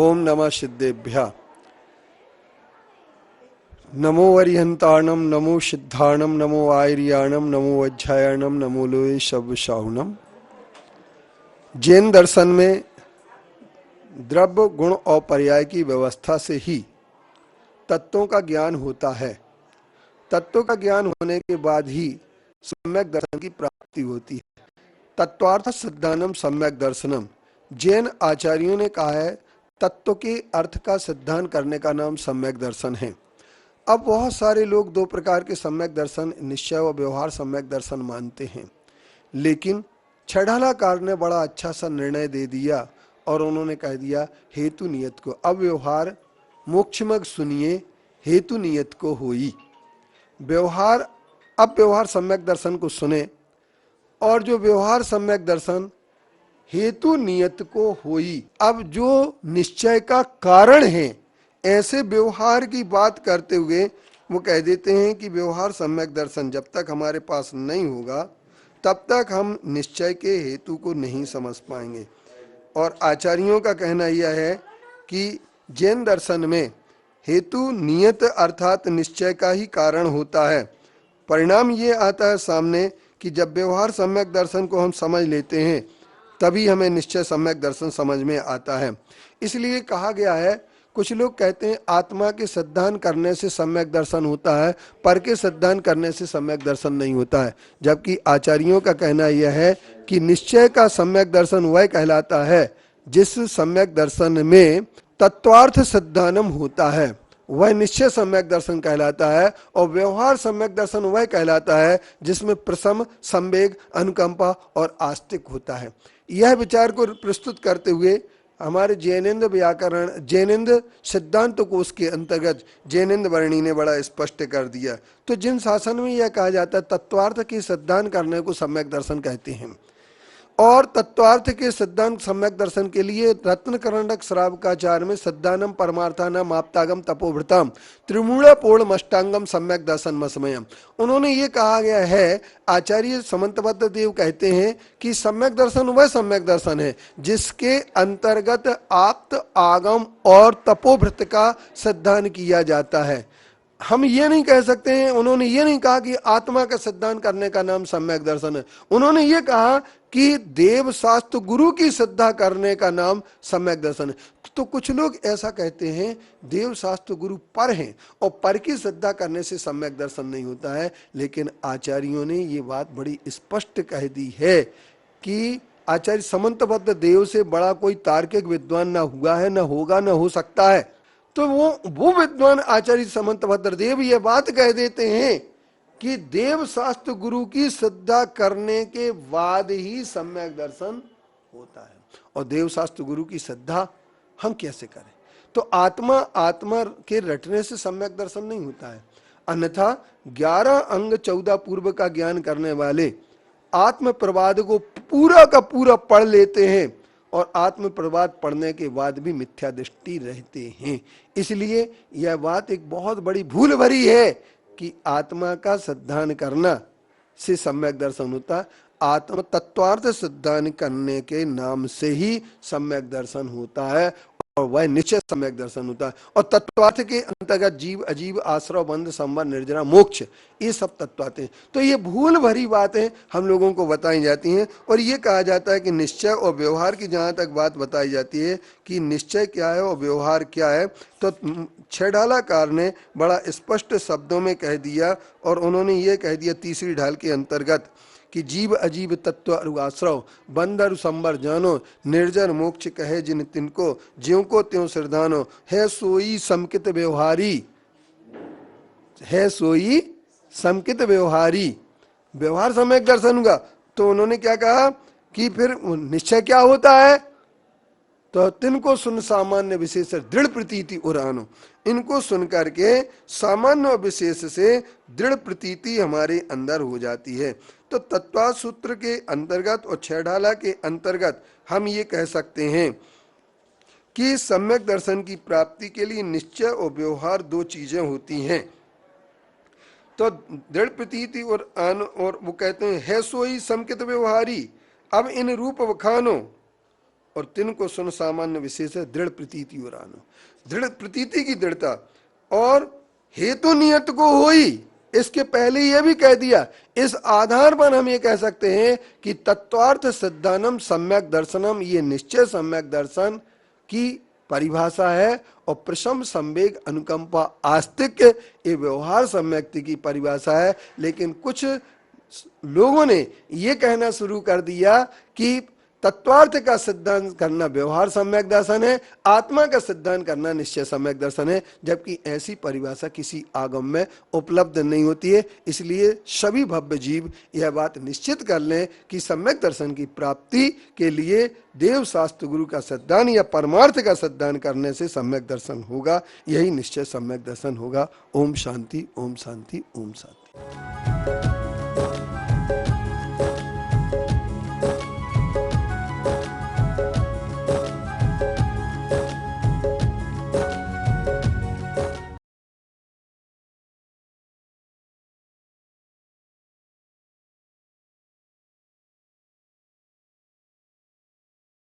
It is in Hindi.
ओम नमः सिद्धेभ्यः। नमो अरिहंताणम, नमो सिद्धाणम, नमो आयर्याणम, नमो वज्रायणम, नमो लोये शब्दशाहुनम। जैन दर्शन में द्रव्य गुण और पर्याय की व्यवस्था से ही तत्वों का ज्ञान होता है। तत्वों का ज्ञान होने के बाद ही सम्यक दर्शन की प्राप्ति होती है। तत्वार्थ सिद्धानम सम्यक दर्शनम। जैन आचार्यों ने कहा है तत्व के अर्थ का सिद्धांत करने का नाम सम्यक दर्शन है। अब बहुत सारे लोग दो प्रकार के सम्यक दर्शन, निश्चय और व्यवहार सम्यक दर्शन मानते हैं, लेकिन छड़ालाकार ने बड़ा अच्छा सा निर्णय दे दिया और उन्होंने कह दिया हेतु नियत को। अब व्यवहार मोक्षमग सुनिए, हेतु नियत को होई। व्यवहार, अब व्यवहार सम्यक दर्शन को सुने, और जो व्यवहार सम्यक दर्शन हेतु नियत को होई। अब जो निश्चय का कारण है, ऐसे व्यवहार की बात करते हुए वो कह देते हैं कि व्यवहार सम्यक दर्शन जब तक हमारे पास नहीं होगा तब तक हम निश्चय के हेतु को नहीं समझ पाएंगे। और आचार्यों का कहना यह है कि जैन दर्शन में हेतु नियत अर्थात निश्चय का ही कारण होता है। परिणाम ये आता है सामने कि जब व्यवहार सम्यक दर्शन को हम समझ लेते हैं तभी हमें निश्चय सम्यक दर्शन समझ में आता है। इसलिए कहा गया है, कुछ लोग कहते हैं आत्मा के सिद्धांत करने से सम्यक दर्शन होता है, पर के सिद्धांत करने से सम्यक दर्शन नहीं होता है। जबकि आचार्यों का कहना यह है कि निश्चय का सम्यक दर्शन वह कहलाता है जिस सम्यक दर्शन में तत्वार्थ सिद्धानम होता है, वह निश्चय सम्यक दर्शन कहलाता है। और व्यवहार सम्यक दर्शन वह कहलाता है जिसमें प्रसम, संवेग, अनुकंपा और आस्तिक होता है। यह विचार को प्रस्तुत करते हुए हमारे जैनेन्द्र व्याकरण, जैनेन्द्र सिद्धांत कोश के अंतर्गत जैनेन्द्र वर्णी ने बड़ा स्पष्ट कर दिया। तो जिन शासन में यह कहा जाता है तत्वार्थ के सिद्धांत करने को सम्यक दर्शन कहते हैं, और तत्वार्थ के सिद्धांत सम्यक दर्शन के लिए रत्नकर्णक श्रावकाचार्य में सिद्धानम परमार्थानम आप्तागम तपोभृतम त्रिमूल पूर्ण अष्टांगम सम्यक दर्शन मसमयम। उन्होंने ये कहा गया है, आचार्य समंतभद्र देव कहते हैं कि सम्यक दर्शन वह सम्यक दर्शन है जिसके अंतर्गत आप्त, आगम और तपोभृत का सिद्धांत किया जाता है। हम ये नहीं कह सकते हैं, उन्होंने ये नहीं कहा कि आत्मा का सिद्धांत करने का नाम सम्यक दर्शन है। उन्होंने ये कहा कि देव शास्त्र गुरु की श्रद्धा करने का नाम सम्यक दर्शन है। तो कुछ लोग ऐसा कहते हैं देव शास्त्र गुरु पर हैं और पर की श्रद्धा करने से सम्यक दर्शन नहीं होता है। लेकिन आचार्यों ने ये बात बड़ी स्पष्ट कह दी है कि आचार्य समंतभद्र देव से बड़ा कोई तार्किक विद्वान ना हुआ है, ना होगा, ना हो सकता है। तो वो विद्वान आचार्य समंतभद्र देव ये बात कह देते हैं कि देव शास्त्र गुरु की श्रद्धा करने के बाद ही सम्यक दर्शन होता है। और देव शास्त्र गुरु की श्रद्धा हम कैसे करें? तो आत्मा के रटने से सम्यक दर्शन नहीं होता है। अन्यथा 11 अंग 14 पूर्व का ज्ञान करने वाले आत्म प्रवाद को पूरा का पूरा पढ़ लेते हैं और आत्म प्रवाद पढ़ने के बाद भी मिथ्या दृष्टि रहते हैं। इसलिए यह बात एक बहुत बड़ी भूल भरी है कि आत्मा का सिद्धांत करना से सम्यक दर्शन होता। आत्म तत्वार्थ सिद्धांत करने के नाम से ही सम्यक दर्शन होता है और वह निश्चय सम्यक दर्शन होता है। और तत्वार्थ के अंतर्गत जीव, अजीव, आश्रव, बंध, संबंध, निर्जरा, मोक्ष, ये सब तत्व आते हैं। तो ये भूल भरी बातें हम लोगों को बताई जाती हैं। और ये कहा जाता है कि निश्चय और व्यवहार की जहाँ तक बात बताई जाती है कि निश्चय क्या है और व्यवहार क्या है, तो छेड़ालाकार ने बड़ा स्पष्ट शब्दों में कह दिया। और उन्होंने ये कह दिया तीसरी ढाल के अंतर्गत कि जीव अजीव तत्व अरु आश्रव, बंध अरु संबर जानो, निर्जर मोक्ष कहे जिन तिनको, ज्यों को त्यों सिरधानो, है सोई समकित व्यवहारी, है सोई समकित व्यवहारी। व्यवहार सम्यक दर्शन होगा। तो उन्होंने क्या कहा कि फिर निश्चय क्या होता है? तो तिनको सुन सामान्य विशेष दृढ़ प्रतीति उरानो। इनको सुन करके सामान्य और विशेष से दृढ़ प्रतीति हमारे अंदर हो जाती है। तो तत्वा सूत्र के अंतर्गत और छेड़ाला के अंतर्गत हम ये कह सकते हैं कि सम्यक दर्शन की प्राप्ति के लिए निश्चय और व्यवहार दो चीजें होती हैं। तो दृढ़ प्रतीति और वो कहते हैं है सोई समकित व्यवहारी। अब इन रूप वखानो और तिनको सुन सामान्य विशेष है दृढ़ प्रतीति उरानो। दृढ़ प्रतीति की दृढ़ता और हेतु नियत को होई, इसके पहले यह भी कह दिया। इस आधार पर हम ये कह सकते हैं कि तत्वार्थ सिद्धानम सम्यक दर्शनम, ये निश्चय सम्यक दर्शन की परिभाषा है, और प्रशम संवेग अनुकंपा आस्तिक्य ये व्यवहार सम्यक्ति की परिभाषा है। लेकिन कुछ लोगों ने ये कहना शुरू कर दिया कि तत्वार्थ का सिद्धांत करना व्यवहार सम्यक दर्शन है, आत्मा का सिद्धांत करना निश्चय सम्यक दर्शन है, जबकि ऐसी परिभाषा किसी आगम में उपलब्ध नहीं होती है। इसलिए सभी भव्य जीव यह बात निश्चित कर लें कि सम्यक दर्शन की प्राप्ति के लिए देव शास्त्र गुरु का सिद्धांत या परमार्थ का सिद्धांत करने से सम्यक दर्शन होगा, यही निश्चय सम्यक दर्शन होगा। ओम शांति, ओम शांति, ओम शांति।